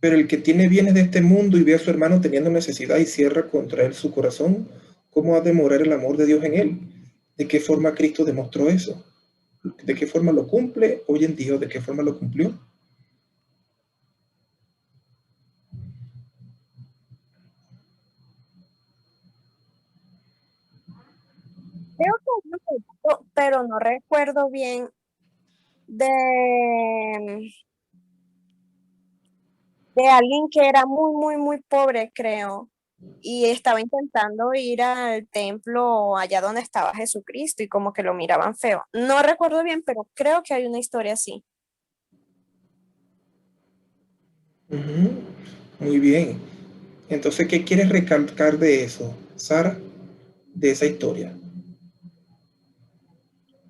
Pero el que tiene bienes de este mundo y ve a su hermano teniendo necesidad y cierra contra él su corazón, ¿cómo ha de morar el amor de Dios en él? ¿De qué forma Cristo demostró eso? ¿De qué forma lo cumple hoy en día? ¿De qué forma lo cumplió? Creo que hay un relato, pero no recuerdo bien de, de alguien que era muy, muy, muy pobre, creo, y estaba intentando ir al templo allá donde estaba Jesucristo y como que lo miraban feo. No recuerdo bien, pero creo que hay una historia así. Ujú. Muy bien. Entonces, ¿qué quieres recalcar de eso, Sara? De esa historia.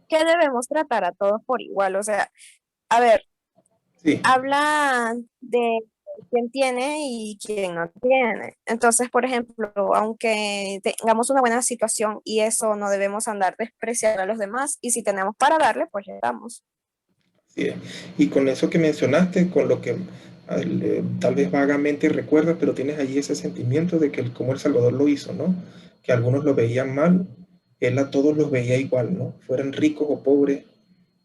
Que debemos tratar a todos por igual, o sea, a ver, Sí. habla de quién tiene y quién no tiene. Entonces, por ejemplo, aunque tengamos una buena situación y eso no debemos andar despreciar a los demás y si tenemos para darle, pues le damos. Sí. Y con eso que mencionaste, con lo que tal vez vagamente recuerdas, pero tienes allí ese sentimiento de que como El Salvador lo hizo, ¿no? Que algunos lo veían mal, él a todos los veía igual, ¿no? Fueran ricos o pobres.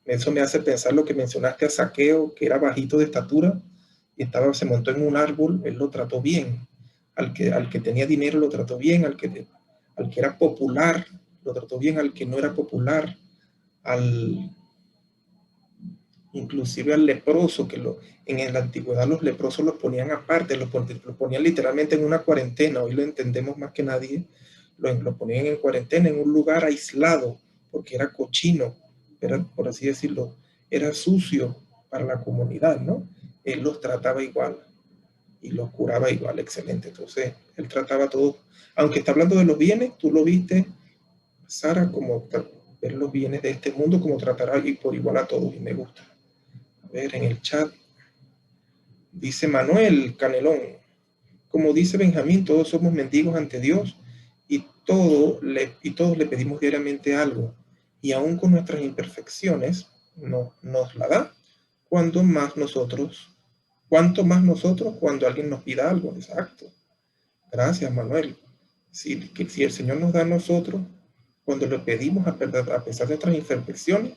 Eso me hace pensar lo que mencionaste a Saqueo, que era bajito de estatura y se montó en un árbol, él lo trató bien. Al que tenía dinero lo trató bien, al que era popular lo trató bien, al que no era popular, al, inclusive al leproso, en la antigüedad los leprosos los ponían aparte, los ponían literalmente en una cuarentena, hoy lo entendemos más que nadie, lo ponían en cuarentena, en un lugar aislado, porque era cochino, era, por así decirlo, era sucio para la comunidad, ¿no? Él los trataba igual y los curaba igual, excelente. Entonces, él trataba a todos, aunque está hablando de los bienes, tú lo viste, Sara, como ver los bienes de este mundo, como tratará y por igual a todos, y me gusta. A ver, en el chat dice Manuel Canelón, como dice Benjamín, todos somos mendigos ante Dios y todos le pedimos diariamente algo. Y aún con nuestras imperfecciones, no, nos la da. Cuanto más nosotros, cuanto más nosotros cuando alguien nos pida algo. Exacto. Gracias, Manuel. Si el Señor nos da a nosotros, cuando le pedimos a pesar de nuestras imperfecciones,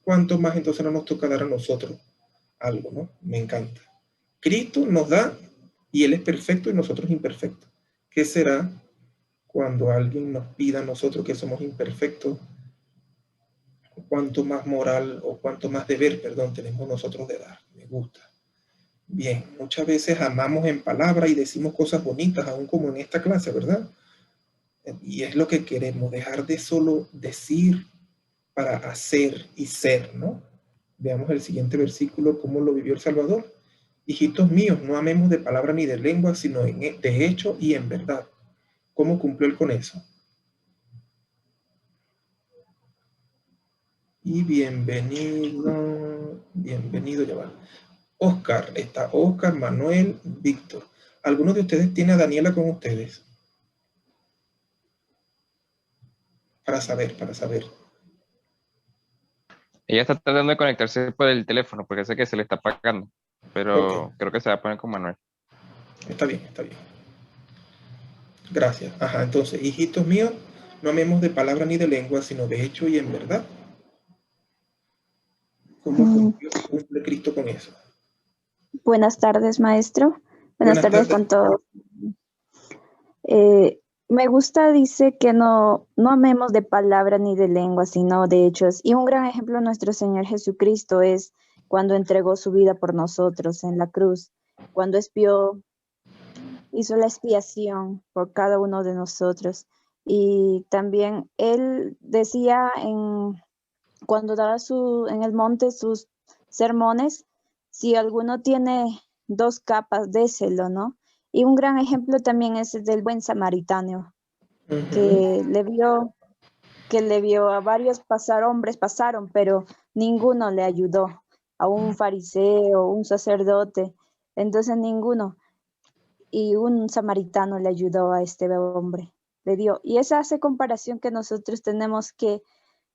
cuanto más entonces no nos toca dar a nosotros algo, ¿no? Me encanta. Cristo nos da y Él es perfecto y nosotros imperfectos. ¿Qué será cuando alguien nos pida a nosotros que somos imperfectos? ¿Cuánto más moral o cuánto más deber, perdón, tenemos nosotros de dar? Me gusta. Bien, muchas veces amamos en palabra y decimos cosas bonitas, aún como en esta clase, ¿verdad? Y es lo que queremos, dejar de solo decir para hacer y ser, ¿no? Veamos el siguiente versículo, cómo lo vivió el Salvador. Hijitos míos, no amemos de palabra ni de lengua, sino de hecho y en verdad. ¿Cómo cumplió él con eso? Y bienvenido, ya va. Oscar, está Oscar, Manuel, Víctor. ¿Alguno de ustedes tiene a Daniela con ustedes? Para saber, para saber. Ella está tratando de conectarse por el teléfono porque sé que se le está apagando, Ok, pero creo que se va a poner con Manuel. está bien, está bien. Gracias. Ajá, entonces, hijitos míos, no amemos de palabra ni de lengua, sino de hecho y en verdad. ¿Cómo cumple Cristo con eso? Buenas tardes, maestro. Buenas Buenas tardes tardes. con todos. Me gusta, dice que no amemos de palabra ni de lengua, sino de hechos. Y un gran ejemplo de nuestro Señor Jesucristo es cuando entregó su vida por nosotros en la cruz, cuando hizo la expiación por cada uno de nosotros. Y también él decía cuando daba en el monte sus sermones, si alguno tiene dos capas, déselo, ¿no? Y un gran ejemplo también es el del buen samaritano, Ujú. que le vio a varios hombres pasaron, pero ninguno le ayudó, a un fariseo, un sacerdote, entonces ninguno, y un samaritano le ayudó a este hombre, le dio. Y esa hace comparación que nosotros tenemos que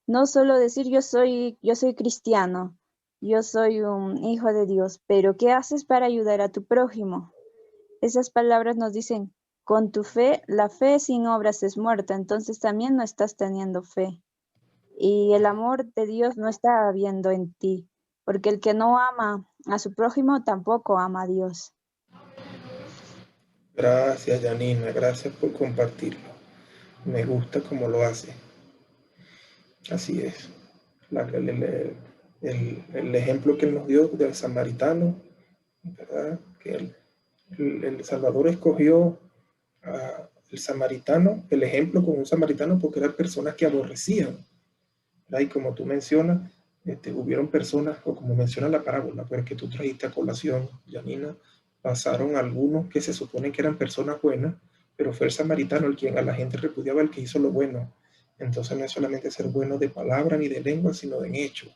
no solo decir yo soy cristiano, yo soy un hijo de Dios, pero ¿qué haces para ayudar a tu prójimo? Esas palabras nos dicen, con tu fe, la fe sin obras es muerta, entonces también no estás teniendo fe. Y el amor de Dios no está habiendo en ti, porque el que no ama a su prójimo tampoco ama a Dios. Gracias, Janina, gracias por compartirlo. Me gusta cómo lo hace. Así es. El ejemplo que él nos dio del samaritano, ¿verdad? Que el Salvador escogió al samaritano, el ejemplo con un samaritano, porque eran personas que aborrecían, ¿verdad? Y como tú mencionas, hubieron personas, o como menciona la parábola, pues, que tú trajiste a colación, Janina, pasaron algunos que se supone que eran personas buenas, pero fue el samaritano el quien a la gente repudiaba, el que hizo lo bueno. Entonces no es solamente ser bueno de palabra ni de lengua, sino de hecho.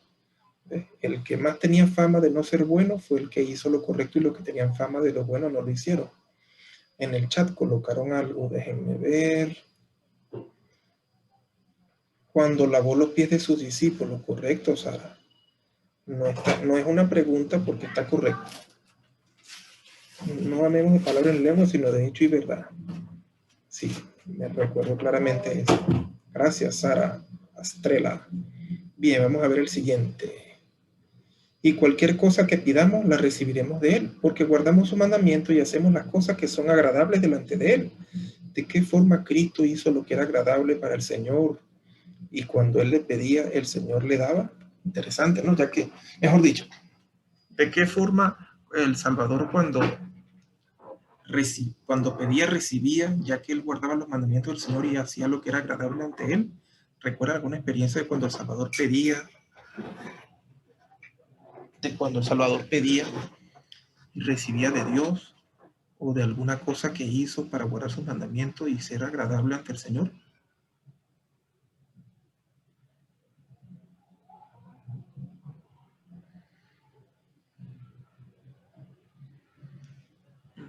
¿Ves? El que más tenía fama de no ser bueno fue el que hizo lo correcto, y los que tenían fama de lo bueno no lo hicieron. En el chat colocaron algo, déjenme ver. Cuando lavó los pies de sus discípulos, correcto, Sara. No es una pregunta, porque está correcto. No amemos de palabra en lengua, sino de hecho y verdad. Sí, me recuerdo claramente eso. Gracias, Sara Astrela. Bien, vamos a ver el siguiente. Y cualquier cosa que pidamos, la recibiremos de Él, porque guardamos su mandamiento y hacemos las cosas que son agradables delante de Él. ¿De qué forma Cristo hizo lo que era agradable para el Señor? Y cuando Él le pedía, el Señor le daba. Interesante, ¿no? Ya que, mejor dicho, ¿de qué forma el Salvador cuando pedía, recibía, ya que Él guardaba los mandamientos del Señor y hacía lo que era agradable ante Él? ¿Recuerda alguna experiencia de cuando el Salvador pedía? De cuando el Salvador pedía y recibía de Dios, o de alguna cosa que hizo para guardar sus mandamientos y ser agradable ante el Señor.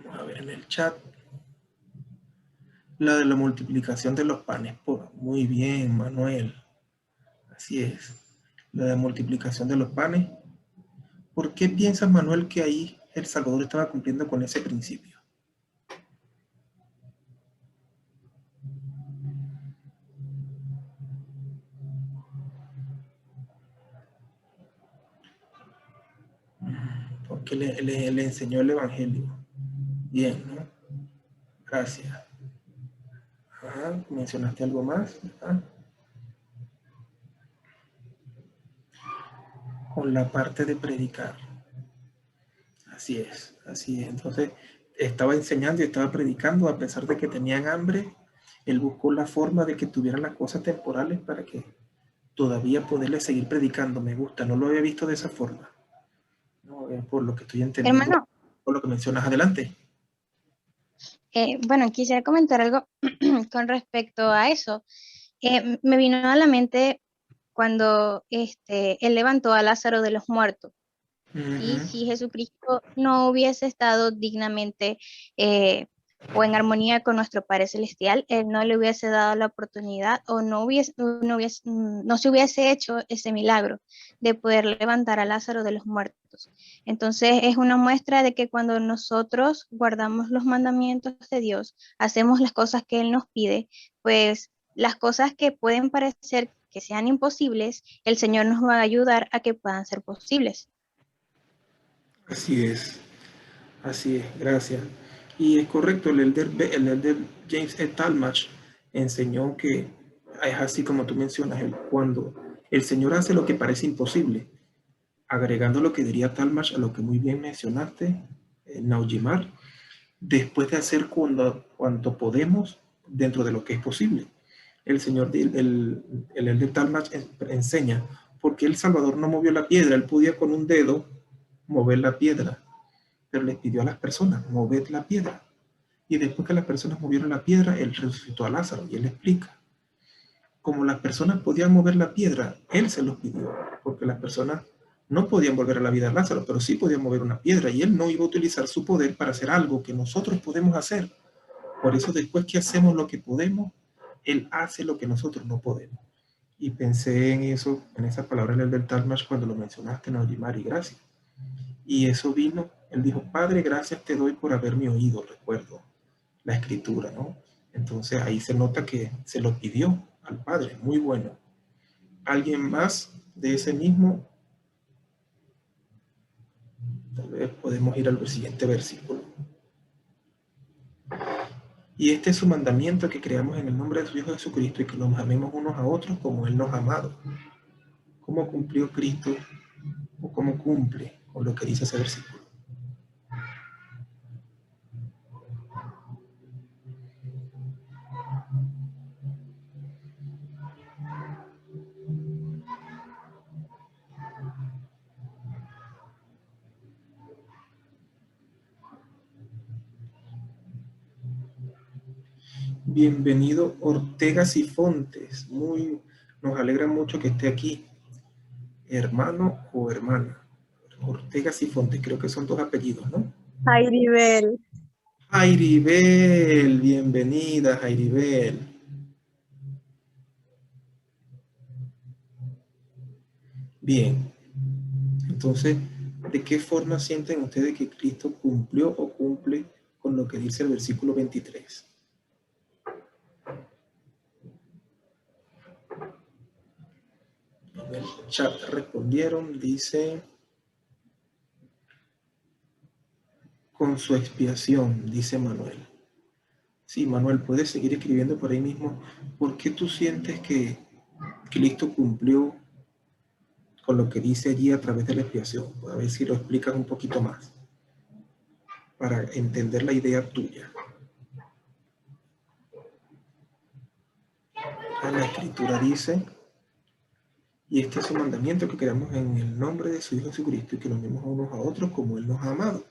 Vamos a ver en el chat. La de la multiplicación de los panes. Muy bien, Manuel. Así es. La de la multiplicación de los panes. ¿Por qué piensas, Manuel, que ahí el Salvador estaba cumpliendo con ese principio? Porque le enseñó el Evangelio. Bien, ¿no? Gracias. Ajá, ¿mencionaste algo más? ¿Ah? Con la parte de predicar. Así es, así es. Entonces, estaba enseñando y estaba predicando, a pesar de que tenían hambre. Él buscó la forma de que tuvieran las cosas temporales para que todavía poderle seguir predicando. Me gusta, no lo había visto de esa forma. No, por lo que estoy entendiendo, Hermano, por lo que mencionas. Adelante. bueno, quisiera comentar algo con respecto a eso. Me vino a la mente cuando él levantó a Lázaro de los muertos. Y si Jesucristo no hubiese estado dignamente o en armonía con nuestro Padre Celestial, Él no le hubiese dado la oportunidad o no se hubiese hecho ese milagro de poder levantar a Lázaro de los muertos. Entonces es una muestra de que cuando nosotros guardamos los mandamientos de Dios, hacemos las cosas que Él nos pide, pues las cosas que pueden parecer que sean imposibles, el Señor nos va a ayudar a que puedan ser posibles. Así es, gracias. Y es correcto, el elder James E. Talmage enseñó que es así como tú mencionas, cuando el Señor hace lo que parece imposible, agregando lo que diría Talmage a lo que muy bien mencionaste, Naujimar, después de hacer cuanto podemos dentro de lo que es posible. El Señor, el elder Talmage enseña, porque el Salvador no movió la piedra, él podía con un dedo mover la piedra, pero les pidió a las personas, moved la piedra. Y después que las personas movieron la piedra, él resucitó a Lázaro, y él explica. Como las personas podían mover la piedra, él se los pidió, porque las personas no podían volver a la vida a Lázaro, pero sí podían mover una piedra, y él no iba a utilizar su poder para hacer algo que nosotros podemos hacer. Por eso después que hacemos lo que podemos, él hace lo que nosotros no podemos. Y pensé en eso, en esa palabra del Talmash cuando lo mencionaste, Naujimari, gracias. Y eso vino, él dijo, Padre, gracias te doy por haberme oído, recuerdo la escritura, ¿no? Entonces ahí se nota que se lo pidió al Padre, muy bueno. ¿Alguien más de ese mismo? Tal vez podemos ir al siguiente versículo. Y este es su mandamiento, que creamos en el nombre de su Hijo Jesucristo y que nos amemos unos a otros como Él nos ha amado. ¿Cómo cumplió Cristo o cómo cumple con lo que dice ese versículo? Bienvenido Ortega Sifontes. Nos alegra mucho que esté aquí. Hermano o hermana. Ortega Sifontes, creo que son dos apellidos, ¿no? Jairibel. Jairibel, bienvenida Jairibel. Bien, entonces, ¿de qué forma sienten ustedes que Cristo cumplió o cumple con lo que dice el versículo 23? En el chat respondieron, dice, con su expiación, dice Manuel. Sí, Manuel, puedes seguir escribiendo por ahí mismo. ¿Por qué tú sientes que Cristo cumplió con lo que dice allí a través de la expiación? A ver si lo explicas un poquito más para entender la idea tuya. La Escritura dice, y este es su mandamiento, que creamos en el nombre de su Hijo Jesucristo y que nos amemos unos a otros como Él nos ha amado.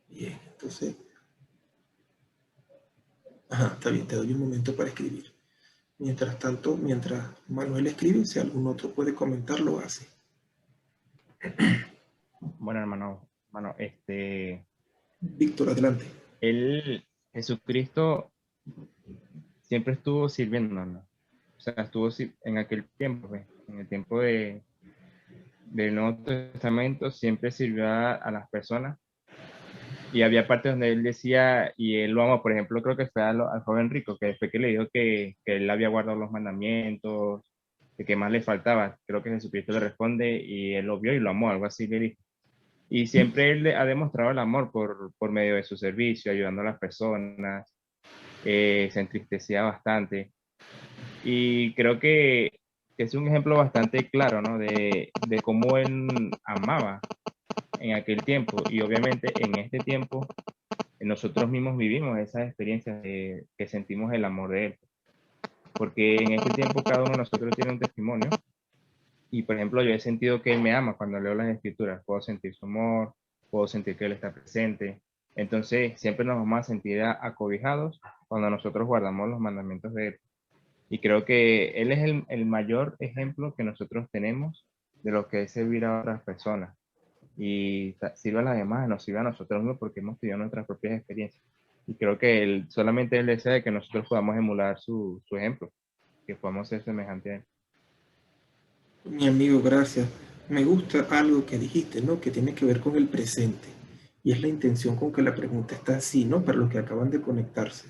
Bien, entonces, está bien, te doy un momento para escribir. Mientras tanto, mientras Manuel escribe, si algún otro puede comentar, lo hace. Bueno, hermano, Víctor, adelante. Jesucristo siempre estuvo sirviéndonos. O sea, en aquel tiempo, pues, en el tiempo del Nuevo Testamento, siempre sirvió a las personas. Y había partes donde él decía, y él lo ama, por ejemplo, creo que fue al joven rico, que después que le dijo que él había guardado los mandamientos, que más le faltaba, creo que Jesucristo le responde y él lo vio y lo amó, algo así le dijo. Y siempre él ha demostrado el amor por medio de su servicio, ayudando a las personas, se entristecía bastante. Y creo que es un ejemplo bastante claro, ¿no? De cómo él amaba en aquel tiempo. Y obviamente en este tiempo nosotros mismos vivimos esas experiencias que sentimos el amor de él. Porque en este tiempo cada uno de nosotros tiene un testimonio. Y por ejemplo, yo he sentido que él me ama cuando leo las escrituras. Puedo sentir su amor, puedo sentir que él está presente. Entonces, siempre nos vamos a sentir acobijados cuando nosotros guardamos los mandamientos de él. Y creo que él es el mayor ejemplo que nosotros tenemos de lo que es servir a otras personas. Y sirva a las demás, nos sirva a nosotros mismos porque hemos tenido nuestras propias experiencias. Y creo que solamente él desea que nosotros podamos emular su ejemplo, que podamos ser semejantes a él. Mi amigo, gracias. Me gusta algo que dijiste, ¿no? Que tiene que ver con el presente. Y es la intención con que la pregunta está así, ¿no? Para los que acaban de conectarse.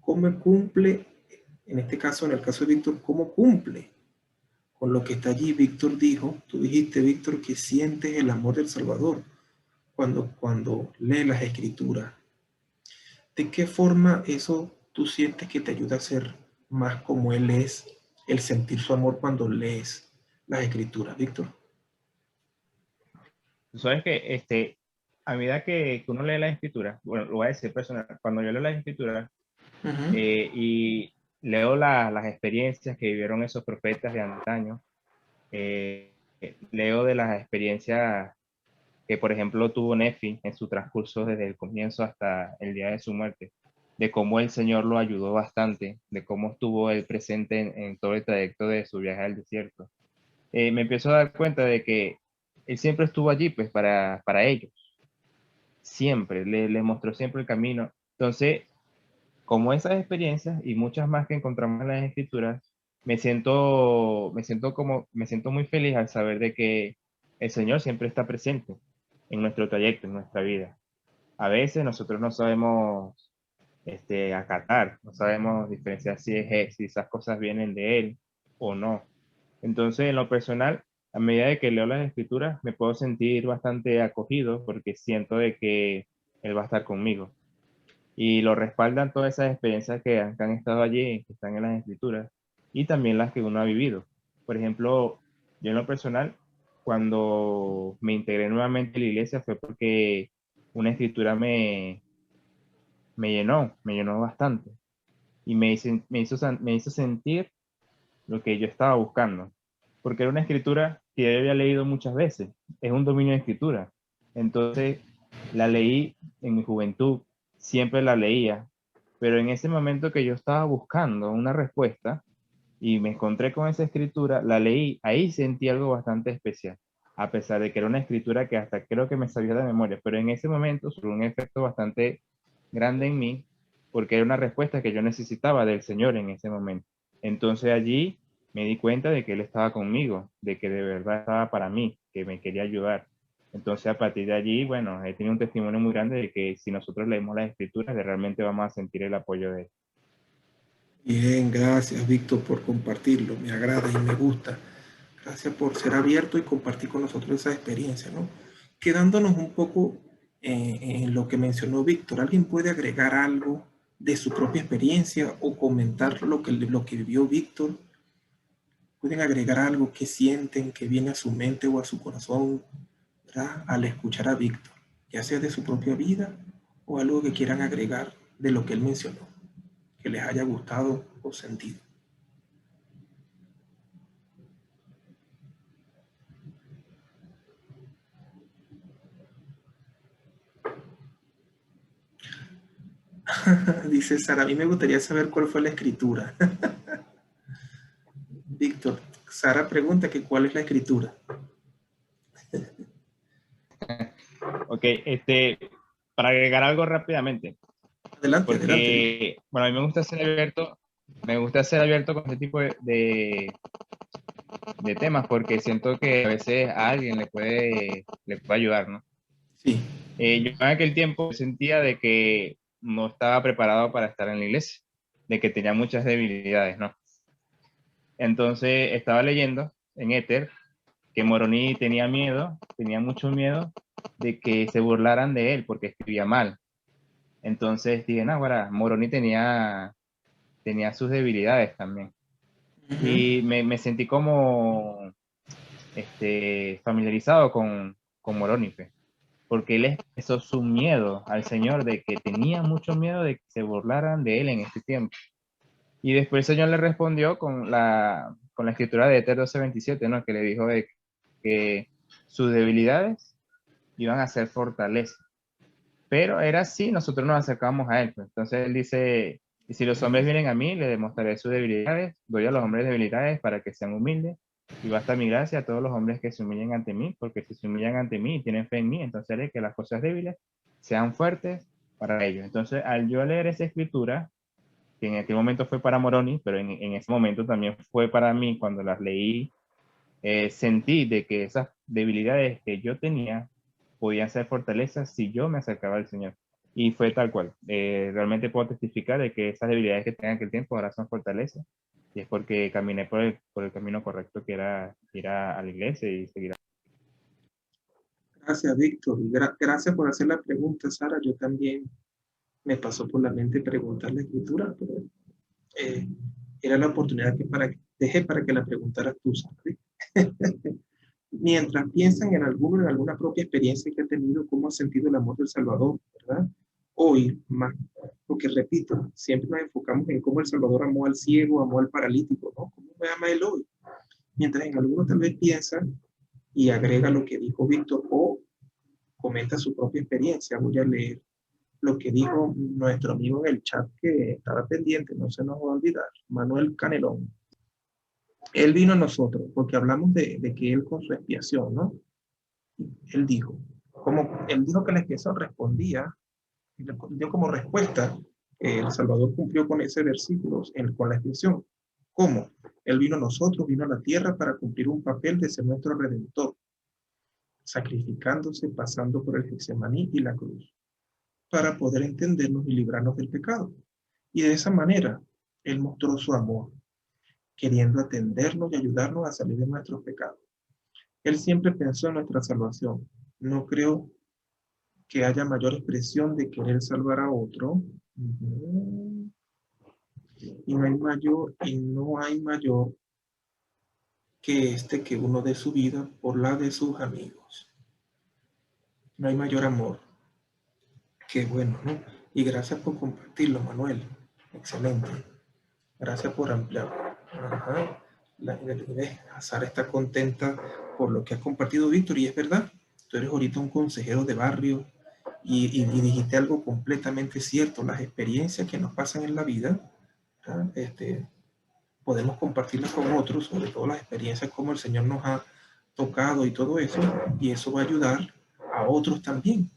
¿Cómo cumple, en este caso, en el caso de Víctor, cómo cumple con lo que está allí? Víctor dijo, tú dijiste, Víctor, que sientes el amor del Salvador cuando lees las escrituras. ¿De qué forma eso tú sientes que te ayuda a ser más como Él es, el sentir su amor cuando lees las escrituras, Víctor? Tú sabes que a medida que uno lee las escrituras, bueno, lo voy a decir personal, cuando yo leo las escrituras y leo las experiencias que vivieron esos profetas de antaño, leo de las experiencias que, por ejemplo, tuvo Nefi en su transcurso desde el comienzo hasta el día de su muerte, de cómo el Señor lo ayudó bastante, de cómo estuvo él presente en todo el trayecto de su viaje al desierto. Me empiezo a dar cuenta de que él siempre estuvo allí, pues, para ellos. Siempre, le mostró siempre el camino. Entonces, como esas experiencias y muchas más que encontramos en las escrituras, me siento muy feliz al saber de que el Señor siempre está presente en nuestro trayecto, en nuestra vida. A veces nosotros no sabemos acatar, no sabemos diferenciar si esas cosas vienen de Él o no. Entonces, en lo personal, a medida de que leo las escrituras, me puedo sentir bastante acogido porque siento de que Él va a estar conmigo. Y lo respaldan todas esas experiencias que han estado allí, que están en las escrituras, y también las que uno ha vivido. Por ejemplo, yo en lo personal, cuando me integré nuevamente a la iglesia fue porque una escritura me llenó bastante y me hizo sentir lo que yo estaba buscando, porque era una escritura que yo había leído muchas veces, es un dominio de escritura. Entonces la leí en mi juventud, siempre la leía, pero en ese momento que yo estaba buscando una respuesta y me encontré con esa escritura, la leí, ahí sentí algo bastante especial, a pesar de que era una escritura que hasta creo que me sabía de memoria, pero en ese momento tuvo un efecto bastante grande en mí, porque era una respuesta que yo necesitaba del Señor en ese momento. Entonces allí me di cuenta de que Él estaba conmigo, de que de verdad estaba para mí, que me quería ayudar. Entonces a partir de allí, bueno, he tenido un testimonio muy grande de que si nosotros leemos las escrituras, realmente vamos a sentir el apoyo de Él. Bien, gracias Víctor por compartirlo, me agrada y me gusta. Gracias por ser abierto y compartir con nosotros esa experiencia, ¿no? Quedándonos un poco en lo que mencionó Víctor, ¿alguien puede agregar algo de su propia experiencia o comentar lo que vivió Víctor? ¿Pueden agregar algo que sienten, que viene a su mente o a su corazón, ¿verdad?, al escuchar a Víctor, ya sea de su propia vida o algo que quieran agregar de lo que él mencionó, que les haya gustado o sentido? Dice Sara, a mí me gustaría saber cuál fue la escritura. Víctor, Sara pregunta que cuál es la escritura. Ok, para agregar algo rápidamente. Adelante, porque, adelante. bueno, a mí me gusta ser abierto con este tipo de temas, porque siento que a veces a alguien le puede ayudar, ¿no? Sí. Yo en aquel tiempo sentía de que no estaba preparado para estar en la iglesia, de que tenía muchas debilidades, ¿no? Entonces estaba leyendo en Éter que Moroni tenía mucho miedo de que se burlaran de él porque escribía mal. Entonces dije, no, bueno, Moroni tenía sus debilidades también. Y me sentí como familiarizado con Moroni, porque él expresó su miedo al Señor, de que tenía mucho miedo de que se burlaran de él en este tiempo. Y después el Señor le respondió con la escritura de Éter 12:27, ¿no?, que le dijo de que sus debilidades iban a ser fortaleza. Pero era así, nosotros nos acercamos a él. Entonces él dice, y si los hombres vienen a mí, le demostraré sus debilidades, doy a los hombres debilidades para que sean humildes, y basta mi gracia a todos los hombres que se humillen ante mí, porque si se humillan ante mí y tienen fe en mí, entonces haré que las cosas débiles sean fuertes para ellos. Entonces, al yo leer esa escritura, que en aquel momento fue para Moroni, pero en ese momento también fue para mí, cuando las leí, sentí de que esas debilidades que yo tenía podían ser fortalezas si yo me acercaba al Señor. Y fue tal cual. Realmente puedo testificar de que esas debilidades que tenía en aquel tiempo ahora son fortalezas. Y es porque caminé por el camino correcto, que era ir a la iglesia y seguir. Gracias, Víctor. Gracias por hacer la pregunta, Sara. Yo también me pasó por la mente preguntar la escritura, pero era la oportunidad que dejé para que la preguntaras tú, Sara. Mientras piensan en alguna propia experiencia que ha tenido, cómo ha sentido el amor del Salvador, ¿verdad? Hoy, más, porque repito, siempre nos enfocamos en cómo el Salvador amó al ciego, amó al paralítico, ¿no? ¿Cómo me ama él hoy? Mientras en algunos tal vez piensan y agrega lo que dijo Víctor o comenta su propia experiencia. Voy a leer lo que dijo nuestro amigo en el chat que estaba pendiente, no se nos va a olvidar, Manuel Canelón. Él vino a nosotros porque hablamos de que él con su expiación, ¿no? Él dijo que la expiación respondía, dio como respuesta, el Salvador cumplió con ese versículo con la expiación, ¿Cómo? Él vino a nosotros, vino a la tierra para cumplir un papel de ser nuestro Redentor, sacrificándose, pasando por el Getsemaní y la cruz, para poder entendernos y librarnos del pecado. Y de esa manera, Él mostró su amor, queriendo atendernos y ayudarnos a salir de nuestros pecados. Él siempre pensó en nuestra salvación. No creo que haya mayor expresión de querer salvar a otro. Y no hay mayor que uno dé su vida por la de sus amigos. No hay mayor amor. Qué bueno, ¿no? Y gracias por compartirlo, Manuel. Excelente. Gracias por ampliar. Ajá. Sara está contenta por lo que has compartido, Víctor, y es verdad. Tú eres ahorita un consejero de barrio y dijiste algo completamente cierto. Las experiencias que nos pasan en la vida, podemos compartirlas con otros, sobre todo las experiencias como el Señor nos ha tocado y todo eso, y eso va a ayudar a otros también.